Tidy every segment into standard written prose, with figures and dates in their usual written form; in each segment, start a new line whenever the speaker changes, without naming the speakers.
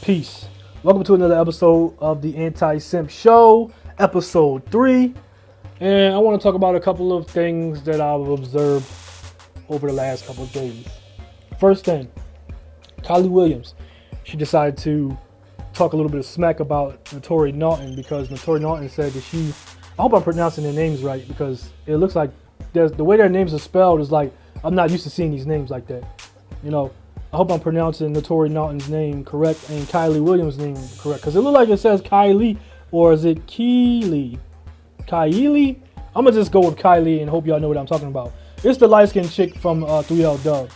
Peace. Welcome to another episode of the Anti-simp Show, episode 3. And I want to talk about a couple of things that I've observed over the last couple of days. First thing, Kylie Williams. She decided to talk a little bit of smack about Naturi Naughton because Naturi Naughton said that I hope I'm pronouncing their names right because it looks like the way their names are spelled is like, I'm not used to seeing these names like that. You know, I hope I'm pronouncing Naturi Naughton's name correct and Kylie Williams' name correct. Because it looks like it says Kylie, or is it Keely? Kylie? I'm going to just go with Kylie and hope y'all know what I'm talking about. It's the light-skinned chick from 3L Dub.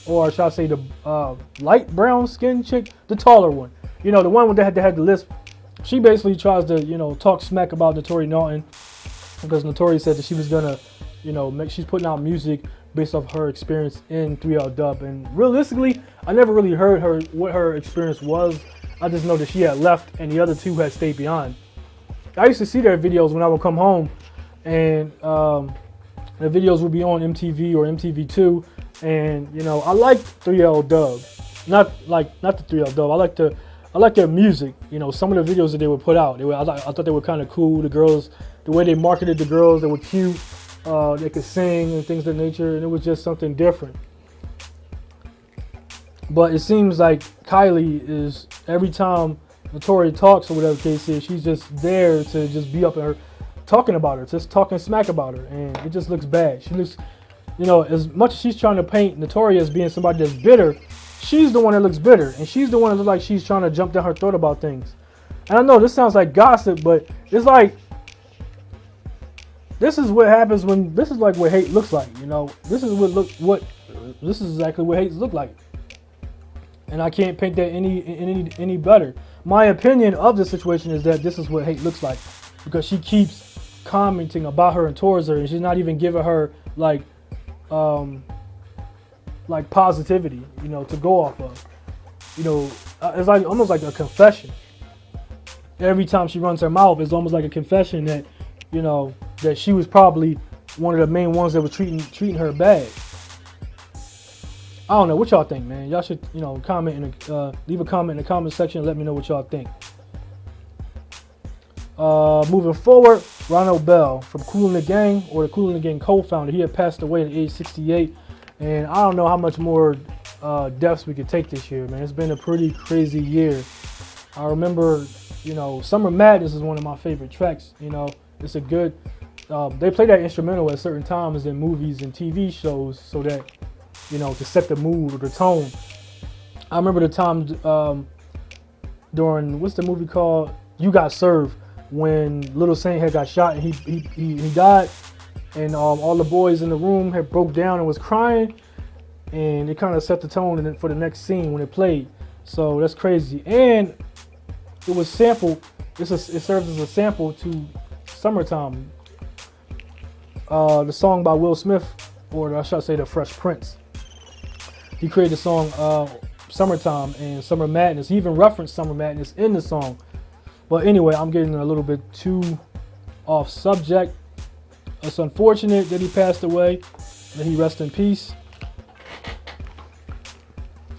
Or should I say the light brown skin chick? The taller one. You know, the one that had the lisp. She basically tries to, talk smack about Naturi Naughton. Because Naturi said that she was going to, she's putting out music based off her experience in 3L Dub. And realistically, I never really heard what her experience was. I just know that she had left and the other two had stayed behind. I used to see their videos when I would come home, and the videos would be on MTV or MTV2. And I liked 3L Dub, not the 3L Dub. I like their music. Some of the videos that they would put out, I thought they were kind of cool. The girls, the way they marketed the girls, they were cute. They could sing and things of that nature, and it was just something different. But it seems like Kylie is, every time Naturi talks or whatever the case is, she's just there to just be up in her, talking about her, just talking smack about her, and it just looks bad. She looks, as much as she's trying to paint Naturi as being somebody that's bitter, she's the one that looks bitter, and she's the one that looks like she's trying to jump down her throat about things. And I know this sounds like gossip, but it's like, this is what happens when, this is like what hate looks like, This is exactly what hate look like. And I can't paint that any better. My opinion of the situation is that this is what hate looks like, because she keeps commenting about her and towards her, and she's not even giving her like positivity, to go off of. It's like almost like a confession. Every time she runs her mouth, it's almost like a confession that, that she was probably one of the main ones that was treating her bad. I don't know what y'all think, man. Y'all should, comment leave a comment in the comment section and let me know what y'all think. Moving forward, Ronald Bell from Kool and the Gang, or the Kool and the Gang co-founder, he had passed away at age 68, and I don't know how much more deaths we could take this year, man. It's been a pretty crazy year. I remember, Summer Madness is one of my favorite tracks. It's a good. They play that instrumental at certain times in movies and TV shows so that, to set the mood or the tone. I remember the time during, what's the movie called? You Got Served, when Little Saint had got shot and he died, and all the boys in the room had broke down and was crying, and it kind of set the tone for the next scene when it played. So that's crazy, and it was sampled. It serves as a sample to Summertime, the song by Will Smith, or I should say the Fresh Prince. He created the song Summertime and Summer Madness. He even referenced Summer Madness in the song. But anyway, I'm getting a little bit too off subject. It's unfortunate that he passed away. May he rest in peace.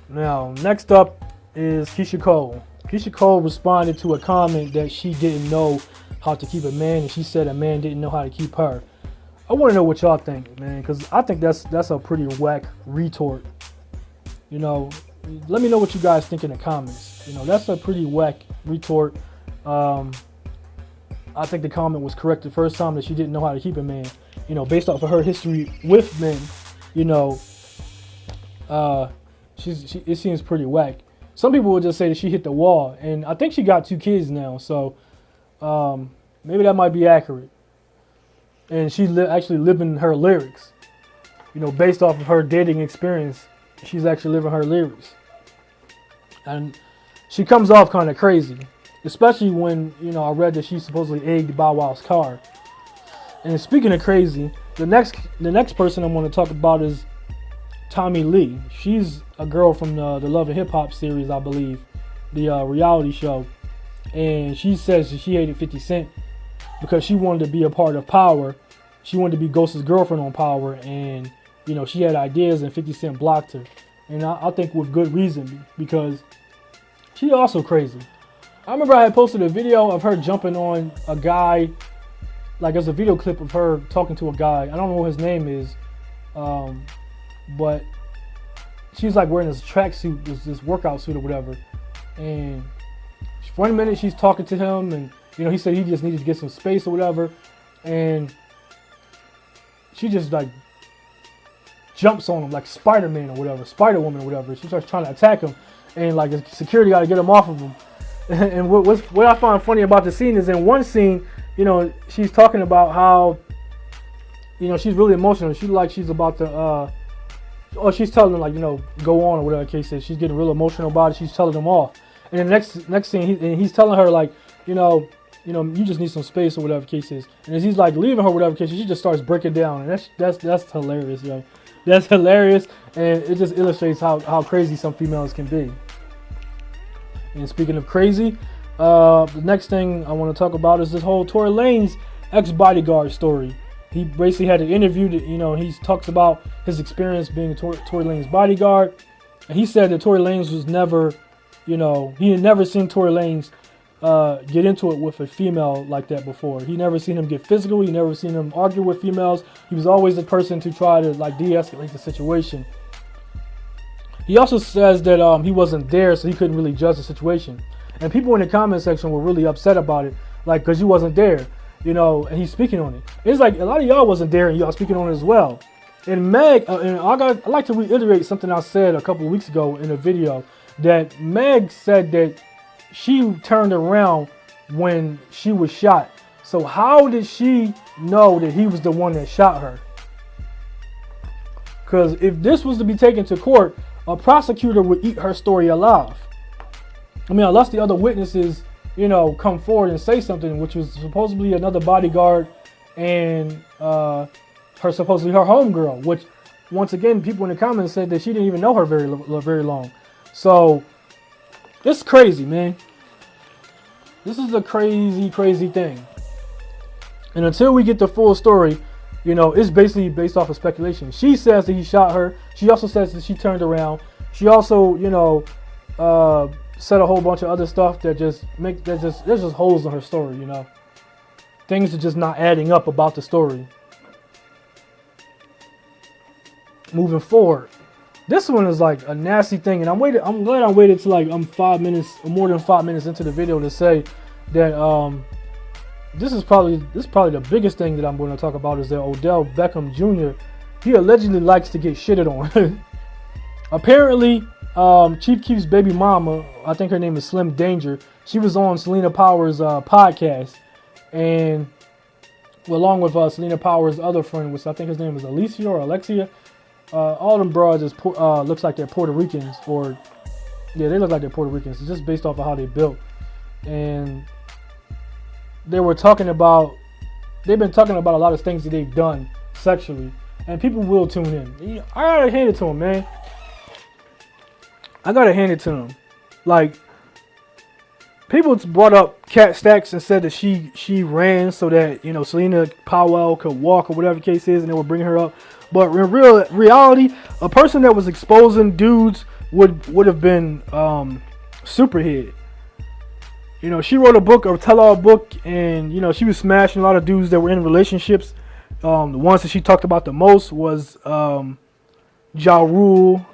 Now, next up is Keisha Cole. Keisha Cole responded to a comment that she didn't know how to keep a man, and she said a man didn't know how to keep her. I want to know what y'all think, man, because I think that's a pretty whack retort. Let me know what you guys think in the comments. That's a pretty whack retort. I think the comment was correct the first time, that she didn't know how to keep a man. Based off of her history with men, it seems pretty whack. Some people would just say that she hit the wall, and I think she got 2 kids now, so maybe that might be accurate. And she's actually living her lyrics, based off of her dating experience. She's actually living her lyrics, and she comes off kind of crazy, especially when I read that she supposedly egged Bow Wow's car. And speaking of crazy, the next person I want to talk about is Tommy Lee. She's a girl from the Love and Hip Hop series, I believe, the reality show, and she says that she hated 50 Cent because she wanted to be a part of Power. She wanted to be Ghost's girlfriend on Power, and she had ideas, and 50 Cent blocked her. And I think with good reason, because She also crazy. I remember I had posted a video of her jumping on a guy. Like, there's a video clip of her talking to a guy. I don't know what his name is. But she's like wearing this tracksuit, this workout suit or whatever. And for 1 minute she's talking to him, and he said he just needed to get some space or whatever. And she just like jumps on him like Spider-Man or whatever, Spider-Woman or whatever. She starts trying to attack him, and like the security got to get him off of him. And what I find funny about the scene is in one scene, she's talking about how, she's really emotional. She's about to, she's telling him like, go on or whatever the case is. She's getting real emotional about it. She's telling him off. And then the next scene, he's telling her like, you just need some space or whatever the case is. And as he's like leaving her, whatever the case is, she just starts breaking down. And that's hilarious, yo. That's hilarious. And it just illustrates how crazy some females can be. And speaking of crazy, the next thing I want to talk about is this whole Tory Lanez ex-bodyguard story. He basically had an interview that, he talks about his experience being Tory Lanez's bodyguard. And he said that Tory Lanez was never, he had never seen Tory Lanez get into it with a female like that before. He never seen him get physical. He never seen him argue with females. He was always the person to try to like de-escalate the situation. He also says that he wasn't there, so he couldn't really judge the situation. And people in the comment section were really upset about it, like, because you wasn't there, and he's speaking on it. It's like a lot of y'all wasn't there and y'all speaking on it as well. And Meg, I'd like to reiterate something I said a couple of weeks ago in a video, that Meg said that she turned around when she was shot. So how did she know that he was the one that shot her? Because if this was to be taken to court, a prosecutor would eat her story alive. I mean, unless the other witnesses, come forward and say something, which was supposedly another bodyguard and supposedly her homegirl, which once again, people in the comments said that she didn't even know her very long. So it's crazy, man. This is a crazy thing. And until we get the full story, it's basically based off of speculation. She says that he shot her. She also says that she turned around. She also, said a whole bunch of other stuff that there's just holes in her story, Things are just not adding up about the story. Moving forward, this one is like a nasty thing, and I'm glad I waited till like I'm 5 minutes or more than 5 minutes into the video to say that this is probably the biggest thing that I'm going to talk about is that Odell Beckham Jr. He allegedly likes to get shitted on. Apparently, Chief Keef's baby mama, I think her name is Slim Danger, she was on Selena Powers' podcast, and along with Selena Powers' other friend, which I think his name is Alicia or Alexia. All them broads looks like they're Puerto Ricans, they look like they're Puerto Ricans. It's just based off of how they built, and they've been talking about a lot of things that they've done sexually, and people will tune in. I gotta hand it to them, man. I gotta hand it to them. Like, people brought up Cat Stacks and said that she ran so that Selena Powell could walk or whatever the case is, and they would bring her up. But in reality, a person that was exposing dudes would have been Superhead. She wrote a book, a tell-all book, and she was smashing a lot of dudes that were in relationships. The ones that she talked about the most was Ja Rule.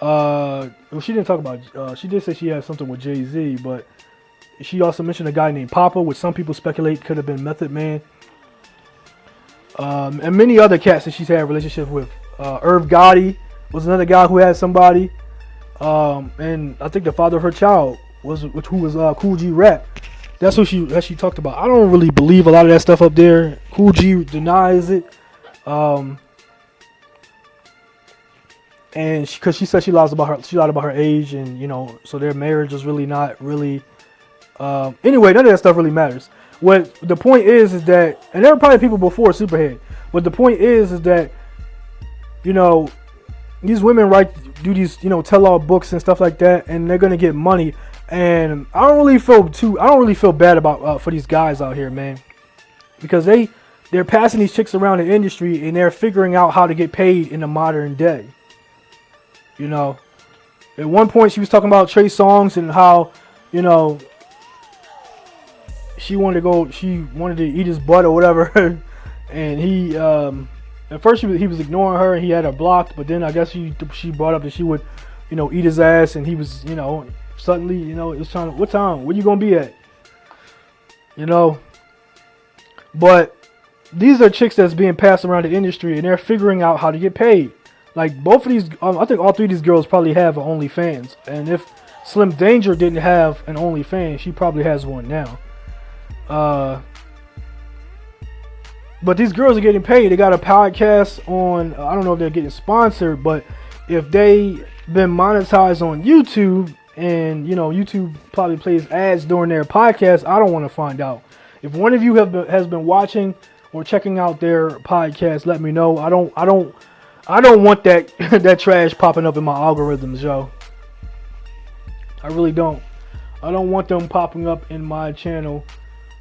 Well, she didn't talk about. She did say she had something with Jay-Z, but she also mentioned a guy named Papa, which some people speculate could have been Method Man. And many other cats that she's had a relationship with. Irv Gotti was another guy who had somebody. And I think the father of her child who was Cool G Rap. That's who she talked about. I don't really believe a lot of that stuff up there. Cool G denies it. And because she said she lied about her age, and so their marriage was really not really. Anyway, none of that stuff really matters. What the point is that, and there were probably people before Superhead. What the point is that, these women do these tell-all books and stuff like that, and they're gonna get money. And I don't really feel bad about for these guys out here, man, because they're passing these chicks around the industry and they're figuring out how to get paid in the modern day. At one point, she was talking about Trey Songz and how, you know, she wanted to eat his butt or whatever, and he, at first he was ignoring her and he had her blocked, but then I guess she brought up that she would, you know, eat his ass, and he was, you know, suddenly, you know, it was trying to, what time? Where you gonna be at? You know, but these are chicks that's being passed around the industry, and they're figuring out how to get paid. Like both of these, I think all three of these girls probably have an OnlyFans, and if Slim Danger didn't have an OnlyFans, she probably has one now. But these girls are getting paid. They got a podcast on, I don't know if they're getting sponsored, but if they been monetized on YouTube, and you know YouTube probably plays ads during their podcast, I don't want to find out. If one of you has been watching or checking out their podcast, let me know. I don't want that that trash popping up in my algorithms, yo. I really don't. I don't want them popping up in my channel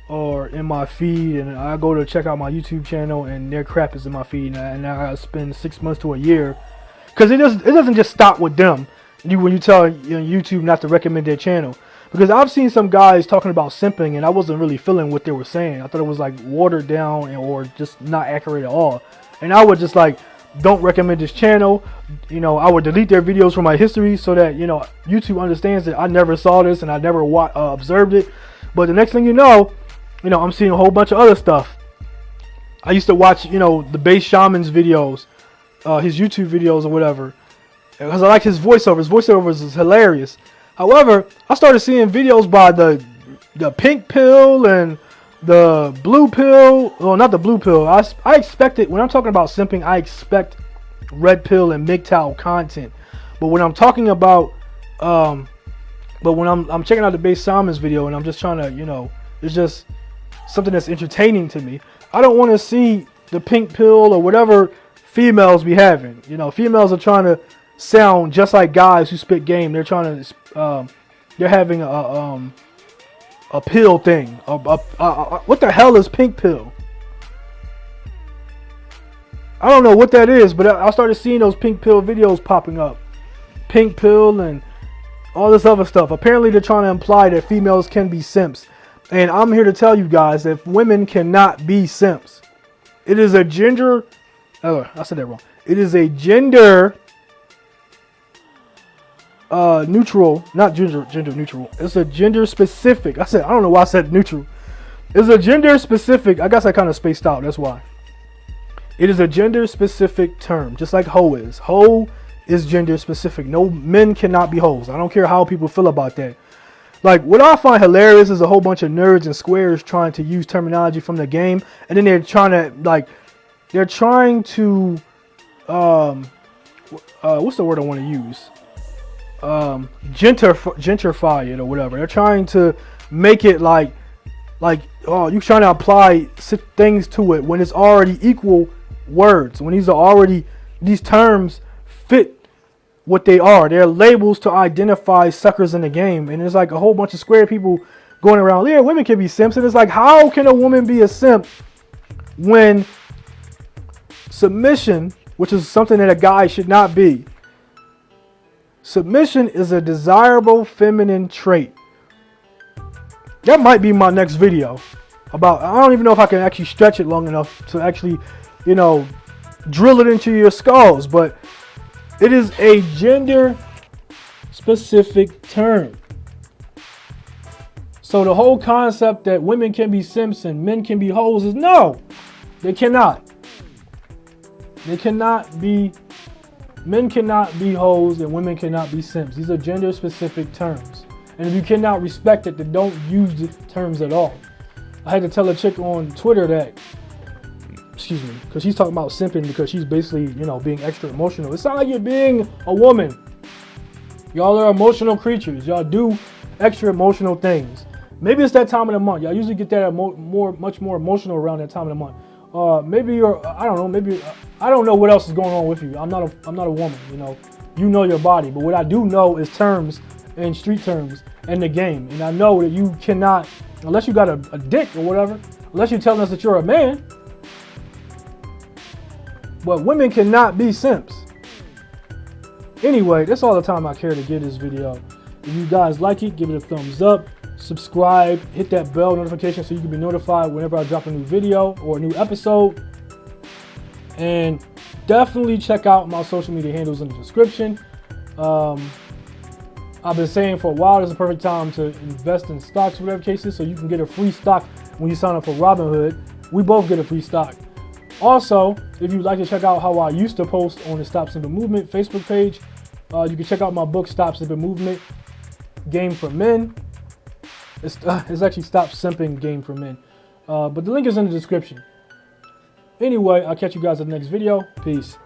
or in my feed, and I go to check out my YouTube channel and their crap is in my feed, and I gotta spend 6 months to a year, because it doesn't just stop with them. When you tell YouTube not to recommend their channel, because I've seen some guys talking about simping and I wasn't really feeling what they were saying. I thought it was like watered down or just not accurate at all, and I would just like, don't recommend this channel. You know, I would delete their videos from my history so that, you know, YouTube understands that I never saw this and I never observed it. But the next thing you know, I'm seeing a whole bunch of other stuff. I used to watch, you know, the Bass Shaman's videos, his YouTube videos or whatever, because I like his voiceover. His voiceovers is hilarious. However, I started seeing videos by the pink pill and the blue pill. Well, not the blue pill. I expected, when I'm talking about simping, I expect red pill and MGTOW content. But when I'm talking about, but when I'm checking out the Bass Shaman's video and I'm just trying to, you know, it's just something that's entertaining to me, I don't want to see the pink pill or whatever females be having. You know, females are trying to sound just like guys who spit game. They're trying to, they're having a pill thing. What the hell is pink pill? I don't know what that is, but I started seeing those pink pill videos popping up. Pink pill and all this other stuff. Apparently they're trying to imply that females can be simps. And I'm here to tell you guys that women cannot be simps. It is a gender, I said that wrong. It is a gender neutral, not gender neutral. It's a gender specific. I don't know why I said neutral. It's a gender specific. I guess I kind of spaced out. That's why. It is a gender specific term, just like hoe is. Hoe is gender specific. No, men cannot be hoes. I don't care how people feel about that. Like, what I find hilarious is a whole bunch of nerds and squares trying to use terminology from the game, and then they're trying to what's the word I want to use? Gentrify it or whatever. They're trying to make it like oh, you're trying to apply things to it when it's already equal words, when these terms fit what they are. They're labels to identify suckers in the game, and there's like a whole bunch of square people going around, yeah, women can be simps, and it's like, how can a woman be a simp when submission, which is something that a guy should not be, submission is a desirable feminine trait. That might be my next video about, I don't even know if I can actually stretch it long enough to actually, you know, drill it into your skulls, but it is a gender specific term. So the whole concept that women can be simps and men can be hoes is no, they cannot. They cannot be, men cannot be hoes and women cannot be simps. These are gender specific terms. And if you cannot respect it, then don't use the terms at all. I had to tell a chick on Twitter that, excuse me, because she's talking about simping because she's basically, you know, being extra emotional. It's not like you're being a woman. Y'all are emotional creatures. Y'all do extra emotional things. Maybe it's that time of the month. Y'all usually get that much more emotional around that time of the month. Maybe you're, I don't know, maybe, I don't know what else is going on with you. I'm not a woman, you know. You know your body. But what I do know is terms and street terms and the game. And I know that you cannot, unless you got a dick or whatever, unless you're telling us that you're a man, but women cannot be simps. Anyway, that's all the time I care to give this video. If you guys like it, give it a thumbs up, subscribe, hit that bell notification so you can be notified whenever I drop a new video or a new episode. And definitely check out my social media handles in the description. I've been saying for a while, this is a perfect time to invest in stocks, whatever cases, so you can get a free stock when you sign up for Robinhood. We both get a free stock. Also, if you'd like to check out how I used to post on the Stop Simping Movement Facebook page, you can check out my book, Stop Simping Movement, Game for Men. It's actually Stop Simping, Game for Men. But the link is in the description. Anyway, I'll catch you guys in the next video. Peace.